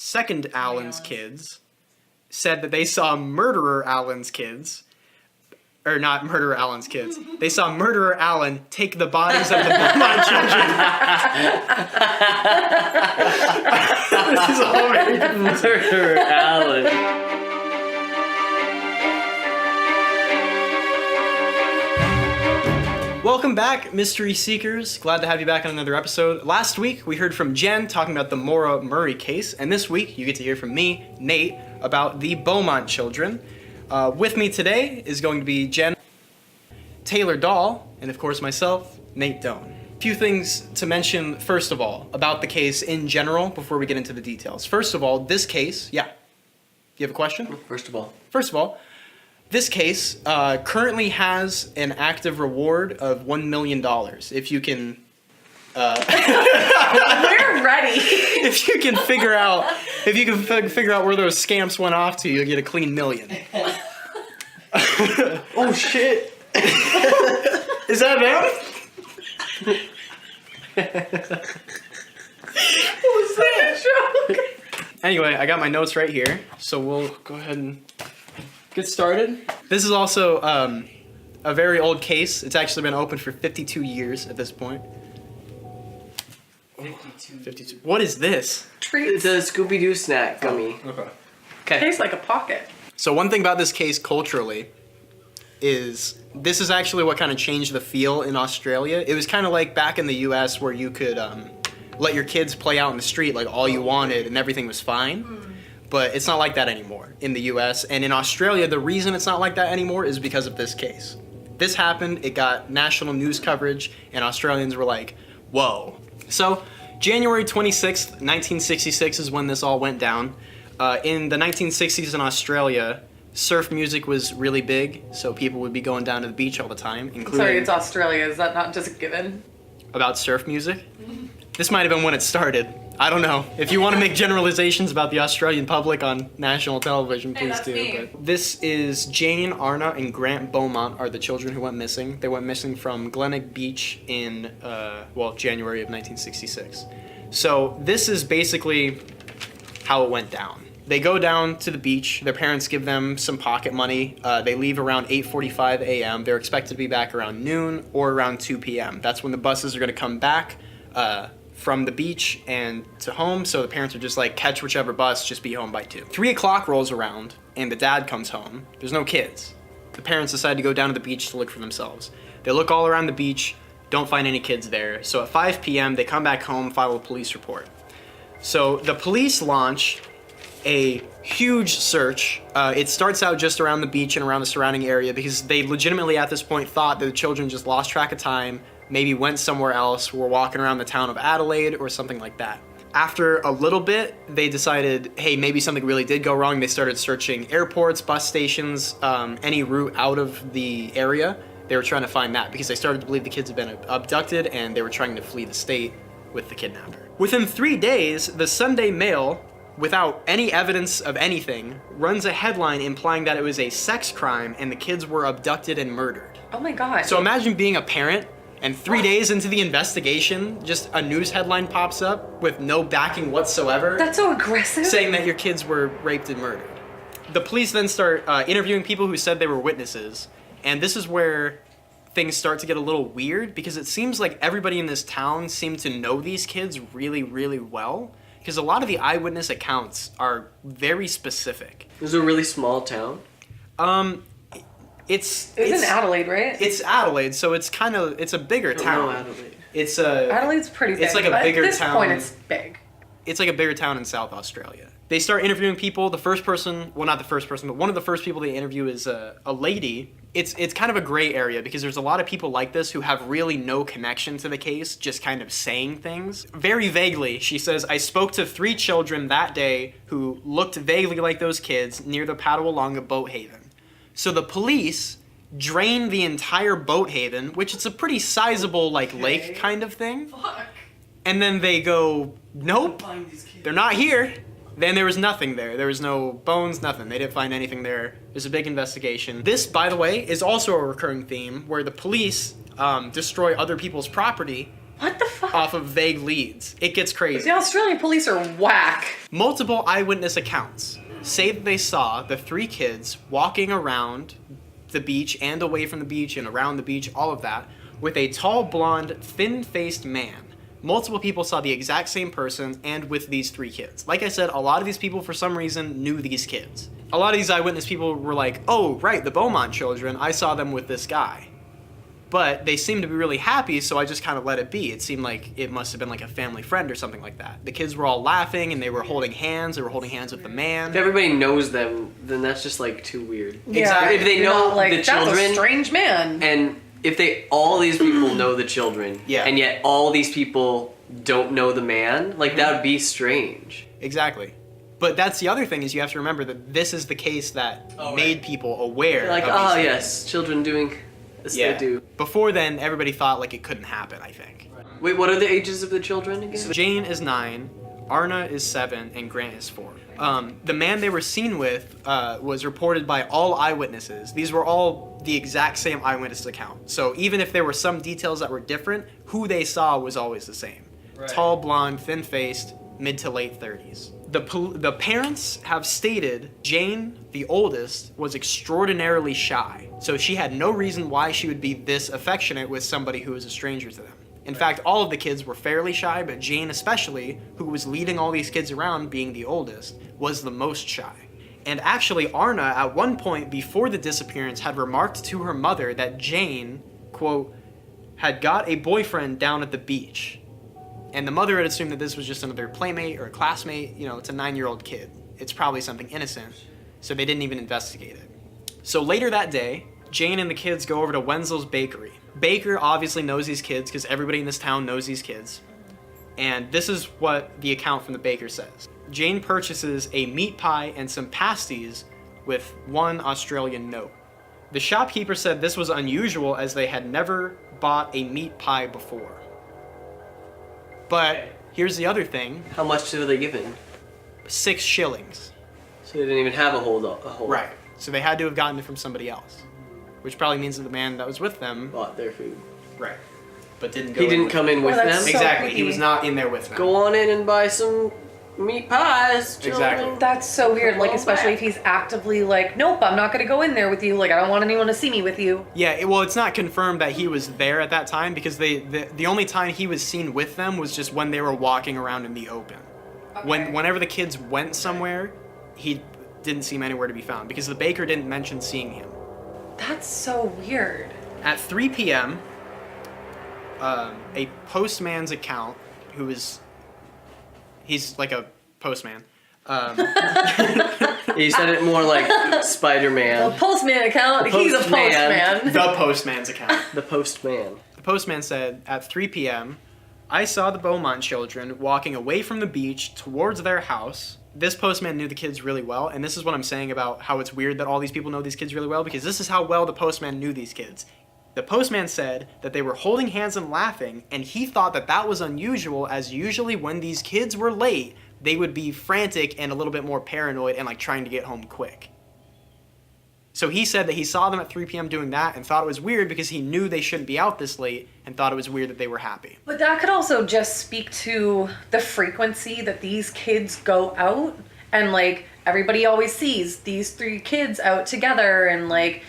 second Allen's kids said that they saw murderer Allen's kids, or not murderer Allen's kids. They saw murderer Allen take the bodies of the Beaumont children. This is all very confusing. Murderer Allen. Welcome back, Mystery Seekers. Glad to have you back on another episode. Last week, we heard from Jenn talking about the Maura Murray case, and this week, you get to hear from me, Nate, about the Beaumont children. With me today is going to be Jenn, Taylor Dahl, and of course myself, Nate Doan. A few things to mention, first of all, about the case in general before we get into the details. First of all, this case, you have a question? First of all, this case currently has an active reward of $1 million. If you can... We're ready. If you can figure out where those scamps went off to, you'll get a clean $1 million. oh shit! Is that them? What was that joke? Anyway, I got my notes right here, so we'll go ahead and get started. This is also a very old case. It's actually been open for 52 years at this point. 52. What is this? Treats. It's a Scooby-Doo snack gummy. Okay. Tastes like a pocket. So one thing about this case culturally is this is actually what kind of changed the feel in Australia. It was kind of like back in the US where you could let your kids play out in the street like all you wanted and everything was fine. But it's not like that anymore in the US. And in Australia, the reason it's not like that anymore is because of this case. This happened, it got national news coverage, and Australians were like, whoa. So January 26th, 1966 is when this all went down. In the 1960s in Australia, surf music was really big, so people would be going down to the beach all the time, including... Sorry, it's Australia. Is that not just a given? About surf music? This might have been when it started. I don't know. If you want to make generalizations about the Australian public on national television, please do. But this is Jane, Arna, and Grant Beaumont are the children who went missing. They went missing from Glenelg Beach in, January of 1966. So this is basically how it went down. They go down to the beach. Their parents give them some pocket money. They leave around 8:45 a.m. They're expected to be back around noon or around 2 p.m. That's when the buses are going to come back from the beach and to home. So the parents are just like, catch whichever bus, just be home by 2. 3 o'clock rolls around and the dad comes home. There's no kids. The parents decide to go down to the beach to look for themselves. They look all around the beach, don't find any kids there. So at 5 p.m. they come back home, file a police report. So the police launch a huge search. It starts out just around the beach and around the surrounding area because they legitimately at this point thought that the children just lost track of time, maybe went somewhere else, were walking around the town of Adelaide or something like that. After a little bit, they decided, hey, maybe something really did go wrong. They started searching airports, bus stations, any route out of the area. They were trying to find that because they started to believe the kids had been abducted and they were trying to flee the state with the kidnapper. Within 3 days, the Sunday Mail, without any evidence of anything, runs a headline implying that it was a sex crime and the kids were abducted and murdered. Oh my god. So imagine being a parent and 3 days into the investigation, just a news headline pops up with no backing whatsoever. That's so aggressive. Saying that your kids were raped and murdered. The police then start interviewing people who said they were witnesses. And this is where things start to get a little weird because it seems like everybody in this town seemed to know these kids really, really well. Because a lot of the eyewitness accounts are very specific. It was a really small town. It's in Adelaide, right? It's Adelaide, so it's a bigger town. No, Adelaide. Adelaid's pretty big. It's like a bigger town. At this point, it's big. It's like a bigger town in South Australia. They start interviewing people. The first person, well, not the first person, but one of the first people they interview is a lady. It's kind of a gray area because there's a lot of people like this who have really no connection to the case, just kind of saying things. Very vaguely, she says, I spoke to 3 children that day who looked vaguely like those kids near the Padawalonga boat haven. So the police drain the entire boat haven, which it's a pretty sizable lake kind of thing. Fuck. And then they go, nope, they're not here. Then there was nothing there. There was no bones, nothing. They didn't find anything there. There's a big investigation. This, by the way, is also a recurring theme where the police destroy other people's property. What the fuck? fuck? off of vague leads. It gets crazy. The Australian police are whack. Multiple eyewitness accounts say that they saw the 3 kids walking around the beach and away from the beach and around the beach, all of that, with a tall, blonde, thin-faced man. Multiple people saw the exact same person and with these 3 kids. Like I said, a lot of these people, for some reason, knew these kids. A lot of these eyewitness people were like, oh, right, the Beaumont children, I saw them with this guy. But they seemed to be really happy, so I just kind of let it be. It seemed like it must have been like a family friend or something like that. The kids were all laughing, and they were holding hands. They were holding hands with the man. If everybody knows them, then that's just like too weird. Exactly. If they You're know not like, the children, that's a strange man. and if all these people know the children, Yeah. and yet all these people don't know the man, like that would be strange. Exactly. But that's the other thing, is you have to remember that this is the case that Oh, made right. people aware Like, of oh these yes, children doing as they do. Before then, everybody thought like it couldn't happen, I think. Wait, what are the ages of the children again? So Jane is 9, Arna is 7, and Grant is 4. The man they were seen with was reported by all eyewitnesses. These were all the exact same eyewitness account. So even if there were some details that were different, who they saw was always the same. Right. Tall, blonde, thin-faced, mid to late 30s. The parents have stated Jane, the oldest, was extraordinarily shy. So she had no reason why she would be this affectionate with somebody who was a stranger to them. In fact, all of the kids were fairly shy, but Jane especially, who was leading all these kids around being the oldest, was the most shy. And actually, Arna, at one point before the disappearance, had remarked to her mother that Jane, quote, had got a boyfriend down at the beach. And the mother had assumed that this was just another playmate or a classmate. You know, it's a 9-year-old kid. It's probably something innocent. So they didn't even investigate it. So later that day, Jane and the kids go over to Wenzel's Bakery. Baker obviously knows these kids because everybody in this town knows these kids. And this is what the account from the baker says. Jane purchases a meat pie and some pasties with 1 Australian note. The shopkeeper said this was unusual as they had never bought a meat pie before. But here's the other thing. How much were they given? 6 shillings. So they didn't even have a whole. Right. So they had to have gotten it from somebody else. Which probably means that the man that was with them... Bought their food. Right. But didn't go He in didn't with come in with Well, that's them. so Exactly. He creepy. was not in there with them. Go on in and buy some meat pies. Children. Exactly. That's so weird, like, Well, especially back. if he's actively like, nope, I'm not gonna go in there with you, like, I don't want anyone to see me with you. Yeah, well, it's not confirmed that he was there at that time because the only time he was seen with them was just when they were walking around in the open. Okay. Whenever the kids went somewhere, he didn't seem anywhere to be found because the baker didn't mention seeing him. That's so weird. At 3 p.m., a postman's account, he's like a postman. He said it more like The Spider-Man. postman account, he's a postman. postman. The postman's account. The postman. The postman said, at 3 p.m., I saw the Beaumont children walking away from the beach towards their house. This postman knew the kids really well, and this is what I'm saying about how it's weird that all these people know these kids really well, because this is how well the postman knew these kids. The postman said that they were holding hands and laughing, and he thought that that was unusual, as usually when these kids were late, they would be frantic and a little bit more paranoid and like trying to get home quick. So he said that he saw them at 3 p.m. doing that and thought it was weird because he knew they shouldn't be out this late and thought it was weird that they were happy. But that could also just speak to the frequency that these kids go out, and like everybody always sees these 3 kids out together, and like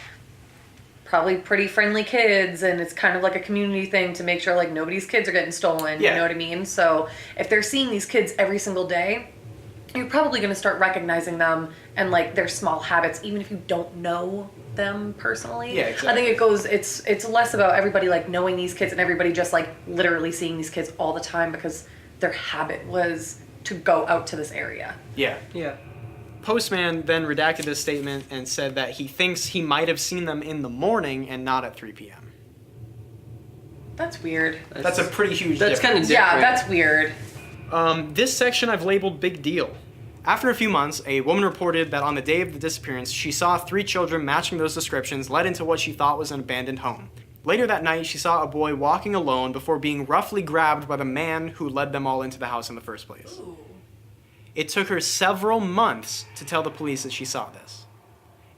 probably pretty friendly kids, and it's kind of like a community thing to make sure like nobody's kids are getting stolen, Yeah. you know what I mean? So if they're seeing these kids every single day, you're probably going to start recognizing them and like their small habits, even if you don't know them personally. Yeah, exactly. I think it goes, it's less about everybody like knowing these kids and everybody just like literally seeing these kids all the time because their habit was to go out to this area. Yeah. Yeah. Postman then redacted this statement and said that he thinks he might have seen them in the morning and not at 3 p.m. That's weird. That's a pretty huge That's kind difference. of different. Yeah, that's weird. This section I've labeled Big Deal. After a few months, a woman reported that on the day of the disappearance, she saw 3 children matching those descriptions led into what she thought was an abandoned home. Later that night, she saw a boy walking alone before being roughly grabbed by the man who led them all into the house in the first place. It took her several months to tell the police that she saw this.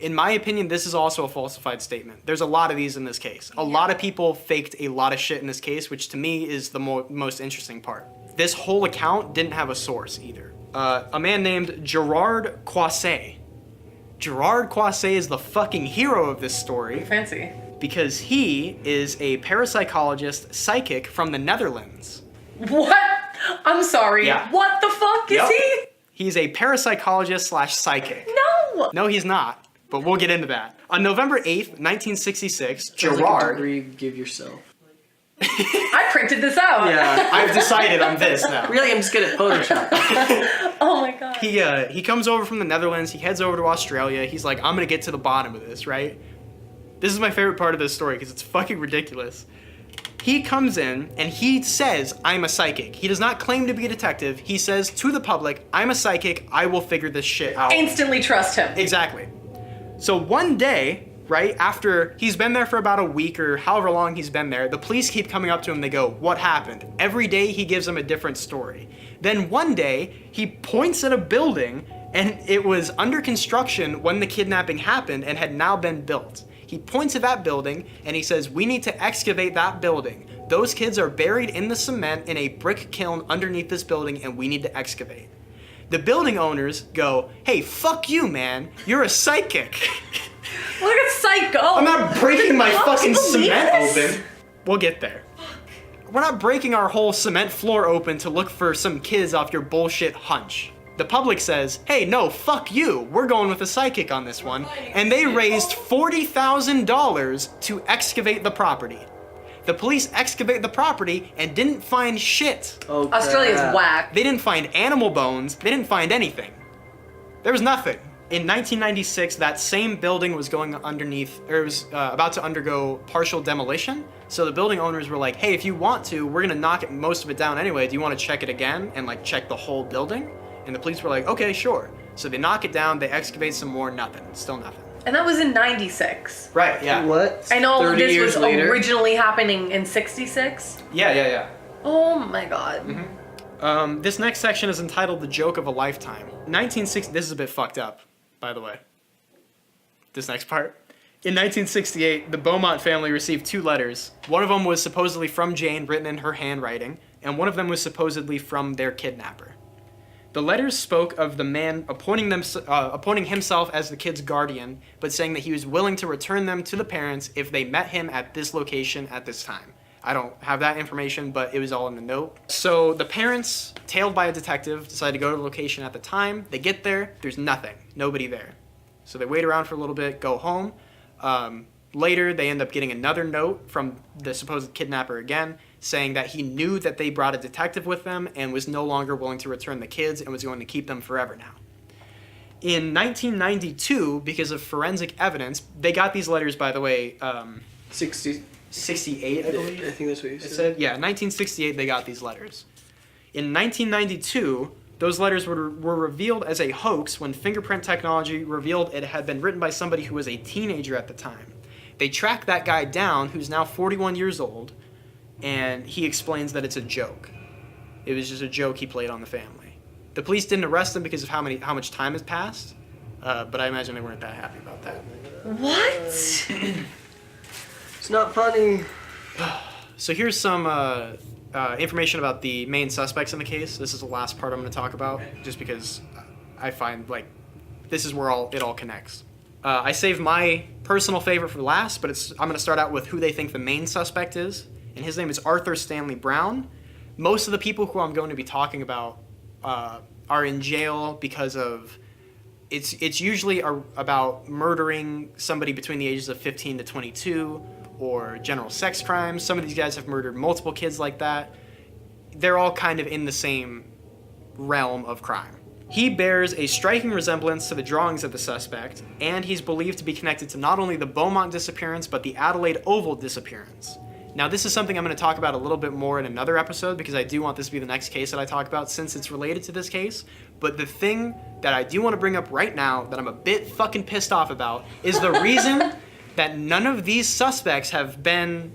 In my opinion, this is also a falsified statement. There's a lot of these in this case. A lot of people faked a lot of shit in this case, which to me is the most interesting part. This whole account didn't have a source either. A man named Gerard Coisset. Gerard Coisset is the fucking hero of this story. Fancy. Because he is a parapsychologist psychic from the Netherlands. What? I'm sorry. Yeah. What the fuck is he? He's a parapsychologist / psychic. No. No, he's not. But we'll get into that. On November 8th, 1966, Sounds like a Gerard... degree you give yourself. I printed this out. Yeah. I've decided on this now. Really, I'm just good at Photoshop. Oh my god. He comes over from the Netherlands. He heads over to Australia. He's like, I'm going to get to the bottom of this, right? This is my favorite part of this story because it's fucking ridiculous. He comes in and he says, I'm a psychic. He does not claim to be a detective. He says to the public, I'm a psychic. I will figure this shit out. Instantly trust him. Exactly. So one day, right, after he's been there for about a week or however long he's been there, the police keep coming up to him. They go, what happened? Every day he gives them a different story. Then one day he points at a building and it was under construction when the kidnapping happened and had now been built. He points at that building and he says, we need to excavate that building. Those kids are buried in the cement in a brick kiln underneath this building and we need to excavate. The building owners go, hey, fuck you, man. You're a psychic. Look at Psycho. I'm not breaking my Cops fucking believe cement this? open. We'll get there. We're not breaking our whole cement floor open to look for some kids off your bullshit hunch. The public says, hey, no, fuck you. We're going with a psychic on this one. And they raised $40,000 to excavate the property. The police excavate the property and didn't find shit. Oh, Australia's crap. whack. They didn't find animal bones. They didn't find anything. There was nothing. In 1996, that same building was going underneath, or it was about to undergo partial demolition. So the building owners were like, hey, if you want to, we're gonna knock most of it down anyway. Do you want to check it again and like check the whole building? And the police were like, okay, sure. So they knock it down, they excavate some more, nothing, still nothing. And that was in 96. Right, yeah. What? I know 30 this years was later? originally happening in 66. Yeah. Oh my god. Mm-hmm. This next section is entitled The Joke of a Lifetime. 1960, this is a bit fucked up, by the way. This next part. In 1968, the Beaumont family received 2 letters. One of them was supposedly from Jane, written in her handwriting, and one of them was supposedly from their kidnapper. The letters spoke of the man appointing himself as the kid's guardian, but saying that he was willing to return them to the parents if they met him at this location at this time. I don't have that information, but it was all in the note. So the parents, tailed by a detective, decide to go to the location at the time. They get there, there's nothing, nobody there. So they wait around for a little bit, go home. Later, they end up getting another note from the supposed kidnapper again, saying that he knew that they brought a detective with them and was no longer willing to return the kids and was going to keep them forever now. In 1992, because of forensic evidence, they got these letters, by the way, 68, I believe. I think that's what you It said. said, yeah, 1968 they got these letters. In 1992, those letters were revealed as a hoax when fingerprint technology revealed it had been written by somebody who was a teenager at the time. They tracked that guy down, who's now 41 years old, and he explains that it's a joke. It was just a joke he played on the family. The police didn't arrest him because of how much time has passed, but I imagine they weren't that happy about that. What? It's not funny. So here's some information about the main suspects in the case. This is the last part I'm going to talk about, just because I find like this is where it all connects. I saved my personal favorite for last, but I'm going to start out with who they think the main suspect is, and his name is Arthur Stanley Brown. Most of the people who I'm going to be talking about are in jail because of it's usually about murdering somebody between the ages of 15 to 22 or general sex crimes. Some of these guys have murdered multiple kids like that. They're all kind of in the same realm of crime. He bears a striking resemblance to the drawings of the suspect, and he's believed to be connected to not only the Beaumont disappearance, but the Adelaide Oval disappearance. Now, this is something I'm going to talk about a little bit more in another episode, because I do want this to be the next case that I talk about, since it's related to this case. But the thing that I do want to bring up right now, that I'm a bit fucking pissed off about, is the reason that none of these suspects have been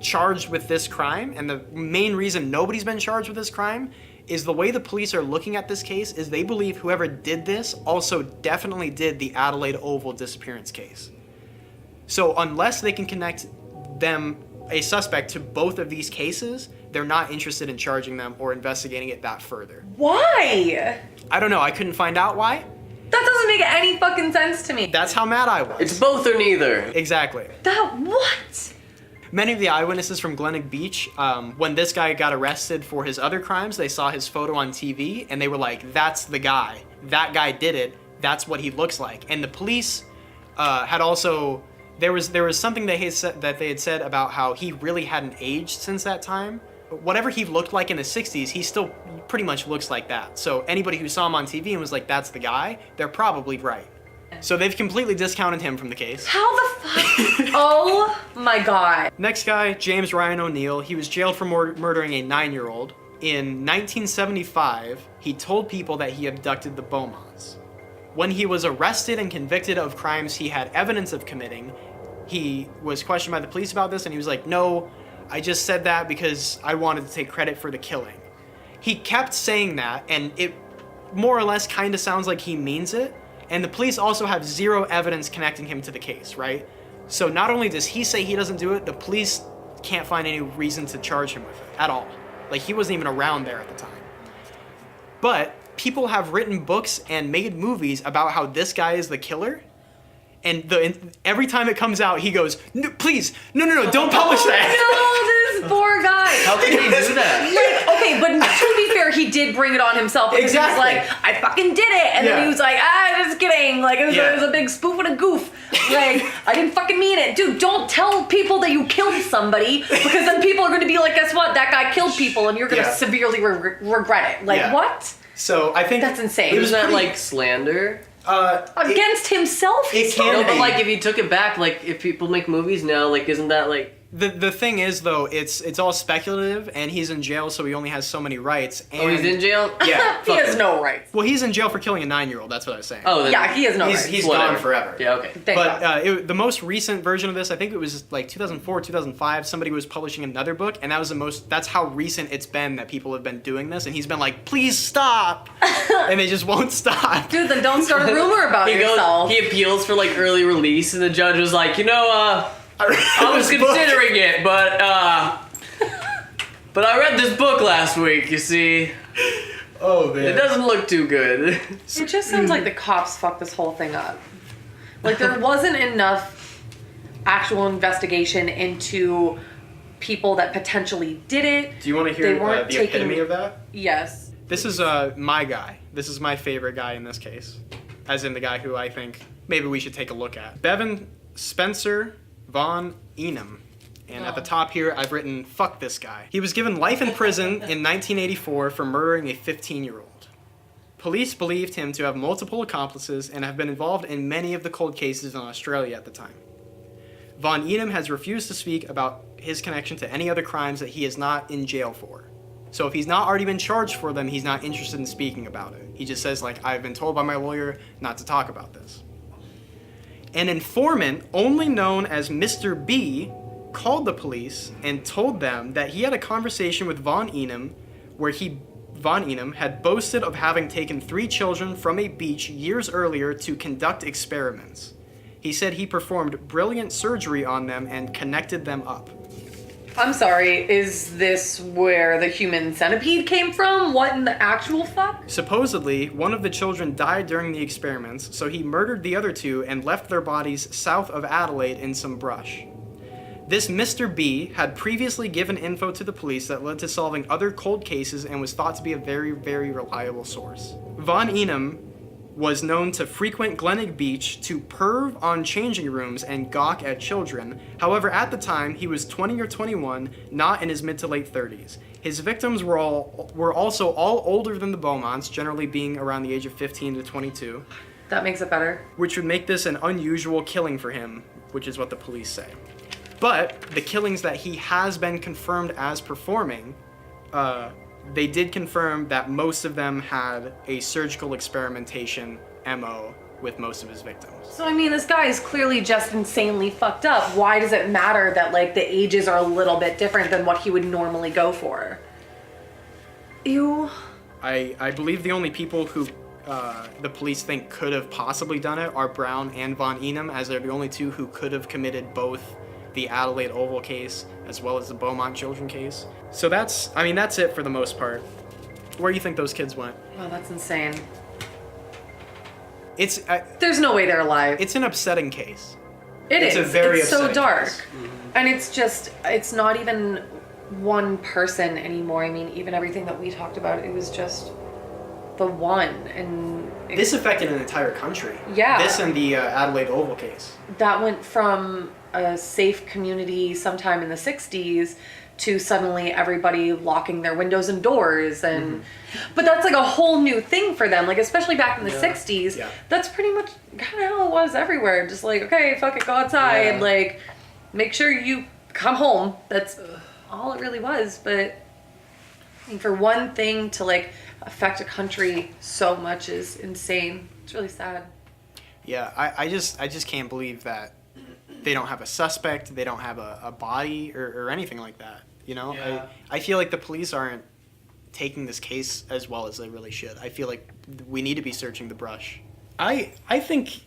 charged with this crime, and the main reason nobody's been charged with this crime is the way the police are looking at this case is they believe whoever did this also definitely did the Adelaide Oval disappearance case. So unless they can connect a suspect to both of these cases, they're not interested in charging them or investigating it that further. Why? I don't know. I couldn't find out why. That doesn't make any fucking sense to me. That's how mad I was. It's both or neither. Exactly. What? Many of the eyewitnesses from Glenelg Beach, when this guy got arrested for his other crimes, they saw his photo on TV and they were like, that's the guy. That guy did it. That's what he looks like. And the police had also, there was something that they had said about how he really hadn't aged since that time. Whatever he looked like in the 60s, he still pretty much looks like that. So anybody who saw him on TV and was like, that's the guy, they're probably right. So they've completely discounted him from the case. How the fuck? Oh my god. Next guy, James Ryan O'Neill. He was jailed for murdering a 9-year-old. In 1975, he told people that he abducted the Beaumonts. When he was arrested and convicted of crimes he had evidence of committing, he was questioned by the police about this and he was like, no, I just said that because I wanted to take credit for the killing. He kept saying that and it more or less kind of sounds like he means it. And the police also have zero evidence connecting him to the case, right? So not only does he say he doesn't do it, the police can't find any reason to charge him with it at all. Like, he wasn't even around there at the time. But people have written books and made movies about how this guy is the killer. And every time it comes out, he goes, no, please, no, don't publish that. No, this poor guy. How can they do that? Like, okay, but to be fair, he did bring it on himself. Because Exactly. He was like, I fucking did it. And then he was like, just kidding. Like, it was a big spoof and a goof. Like, I didn't fucking mean it. Dude, don't tell people that you killed somebody because then people are going to be like, guess what? That guy killed people and you're going to severely regret it. Like, what? So I think That's insane. Isn't that like slander? Against himself? It can No, be. but like if you took it back, like if people make movies now, like isn't that like The thing is, though, it's all speculative, and he's in jail, so he only has so many rights. And, oh, he's in jail? Yeah. He has no rights. Well, he's in jail for killing a 9-year-old. That's what I was saying. Oh, then Yeah, he has no rights. He's whatever. gone forever. Yeah, okay. Thank God. The most recent version of this, I think it was like 2004, 2005, somebody was publishing another book, and that's how recent it's been that people have been doing this, and he's been like, please stop! And they just won't stop. Dude, then don't start a rumor about yourself. He appeals for like early release, and the judge was like, I was considering it, but I read this book last week, you see. Oh, man. It doesn't look too good. It just sounds like the cops fucked this whole thing up. Like, there wasn't enough actual investigation into people that potentially did it. Do you want to hear They weren't the epitome of that? Yes. This is my guy. This is my favorite guy in this case. As in the guy who I think maybe we should take a look at. Bevan Spencer Von Enum. And at the top here, I've written, fuck this guy. He was given life in prison in 1984 for murdering a 15-year-old. Police believed him to have multiple accomplices and have been involved in many of the cold cases in Australia at the time. Von Enum has refused to speak about his connection to any other crimes that he is not in jail for. So if he's not already been charged for them, he's not interested in speaking about it. He just says, like, I've been told by my lawyer not to talk about this. An informant, only known as Mr. B, called the police and told them that he had a conversation with Von Enum where Von Enum had boasted of having taken 3 children from a beach years earlier to conduct experiments. He said he performed brilliant surgery on them and connected them up. I'm sorry, is this where the human centipede came from? What in the actual fuck? Supposedly, one of the children died during the experiments, so he murdered the other 2 and left their bodies south of Adelaide in some brush. This Mr. B had previously given info to the police that led to solving other cold cases and was thought to be a very, very reliable source. Von Enum was known to frequent Glenelg Beach to perv on changing rooms and gawk at children. However, at the time, he was 20 or 21, not in his mid to late 30s. His victims were also all older than the Beaumonts, generally being around the age of 15 to 22. That makes it better. Which would make this an unusual killing for him, which is what the police say. But the killings that he has been confirmed as performing, they did confirm that most of them had a surgical experimentation MO with most of his victims. So, I mean, this guy is clearly just insanely fucked up. Why does it matter that, like, the ages are a little bit different than what he would normally go for? Ew. I believe the only people who the police think could have possibly done it are Brown and Von Enum, as they're the only two who could have committed both the Adelaide Oval case as well as the Beaumont children case. So that's it for the most part. Where do you think those kids went? Oh, that's insane. It's There's no way they're alive. it's an upsetting case. It's a very It's so upsetting dark. case. And it's not even one person anymore. I mean, even everything that we talked about, it was just the one. And This affected an entire country. Yeah. This and the Adelaide Oval case. that went from a safe community sometime in the 60s to suddenly everybody locking their windows and doors and but that's like a whole new thing for them, like especially back in the 60s. Yeah. That's pretty much kind of how it was everywhere, just like, okay, fuck it, go outside, Yeah. like make sure you come home. That's all it really was. But I mean, for one thing to like affect a country so much is insane. It's really sad. Yeah, I just can't believe that they don't have a suspect, they don't have a body or anything like that. You know, Yeah. I feel like the police aren't taking this case as well as they really should. I feel like we need to be searching the brush. I think,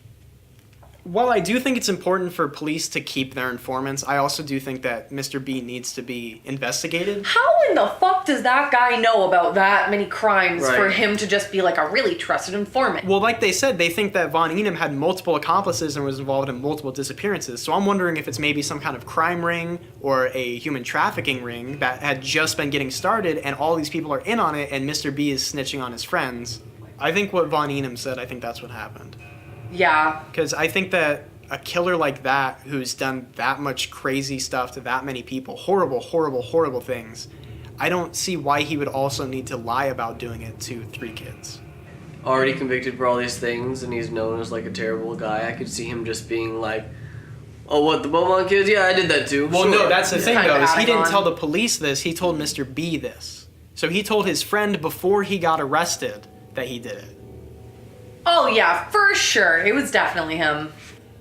while I do think it's important for police to keep their informants, I also do think that Mr. B needs to be investigated. How in the fuck does that guy know about that many crimes Right. for him to just be like a really trusted informant? Well, like they said, they think that Von Enum had multiple accomplices and was involved in multiple disappearances. So I'm wondering if it's maybe some kind of crime ring or a human trafficking ring that had just been getting started and all these people are in on it and Mr. B is snitching on his friends. I think what Von Enum said, I think that's what happened. Yeah. Because I think that a killer like that, who's done that much crazy stuff to that many people, horrible, horrible, horrible things, I don't see why he would also need to lie about doing it to 3 kids. Already convicted for all these things, and he's known as like a terrible guy. I could see him just being like, "Oh, what, the Beaumont kids? Yeah, I did that too." Well, Sure." no, that's the thing Kinda though, is he adding didn't on. tell the police this, he told Mr. B this. So he told his friend before he got arrested that he did it. Oh yeah, for sure. It was definitely him.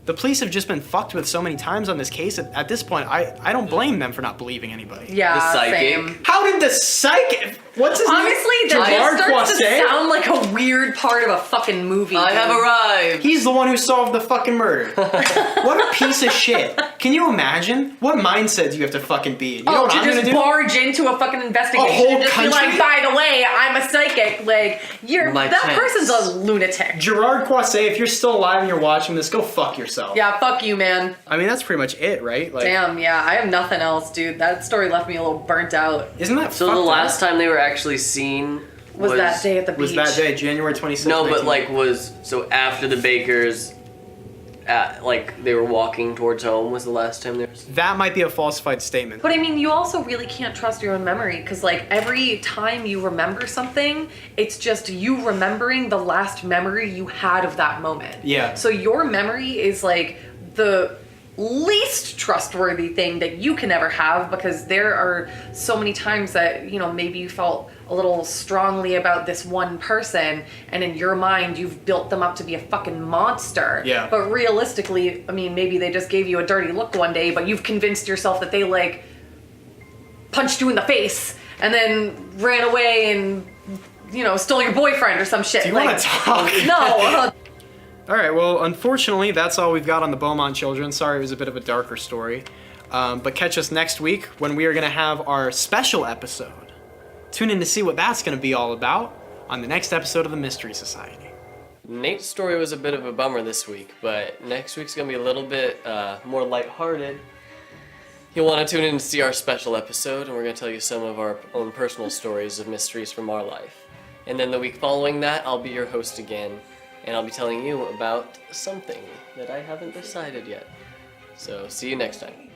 The police have just been fucked with so many times on this case. At this point, I don't blame them for not believing anybody. Yeah, The psychic. same. How did the psychic? What's his Honestly, name? that Gerard just starts to Croisset? sound like a weird part of a fucking movie. I have dude. arrived. He's the one who solved the fucking murder. What a piece of shit. Can you imagine? What mindset do you have to fucking be in? You know Oh, what to I'm gonna just do? barge into a fucking investigation A whole and just country? be like, by the way, I'm a psychic. Like, My that chance. person's a lunatic. Gerard Croisset, if you're still alive and you're watching this, go fuck yourself. Yeah, fuck you, man. I mean, that's pretty much it, right? Like, Damn, yeah, I have nothing else, dude. That story left me a little burnt out. isn't that So the fucked up? last time they were actually seen Was that day at the beach? was that day, January 26th? No, but 19 like was so after the Bakers, like they were walking towards home was the last time they were. That might be a falsified statement. But I mean, you also really can't trust your own memory because, like, every time you remember something, it's just you remembering the last memory you had of that moment. Yeah. So your memory is like the least trustworthy thing that you can ever have because there are so many times that, you know, maybe you felt a little strongly about this one person and in your mind you've built them up to be a fucking monster. Yeah. But realistically, I mean, maybe they just gave you a dirty look one day, but you've convinced yourself that they like punched you in the face and then ran away and, you know, stole your boyfriend or some shit. Do you like, want to talk? No. All right, well, unfortunately, that's all we've got on the Beaumont children. Sorry, it was a bit of a darker story. But catch us next week when we are going to have our special episode. Tune in to see what that's going to be all about on the next episode of the Mystery Society. Nate's story was a bit of a bummer this week, but next week's gonna be a little bit more lighthearted. You'll want to tune in to see our special episode, and we're gonna tell you some of our own personal stories of mysteries from our life. And then the week following that, I'll be your host again, and I'll be telling you about something that I haven't decided yet. So see you next time.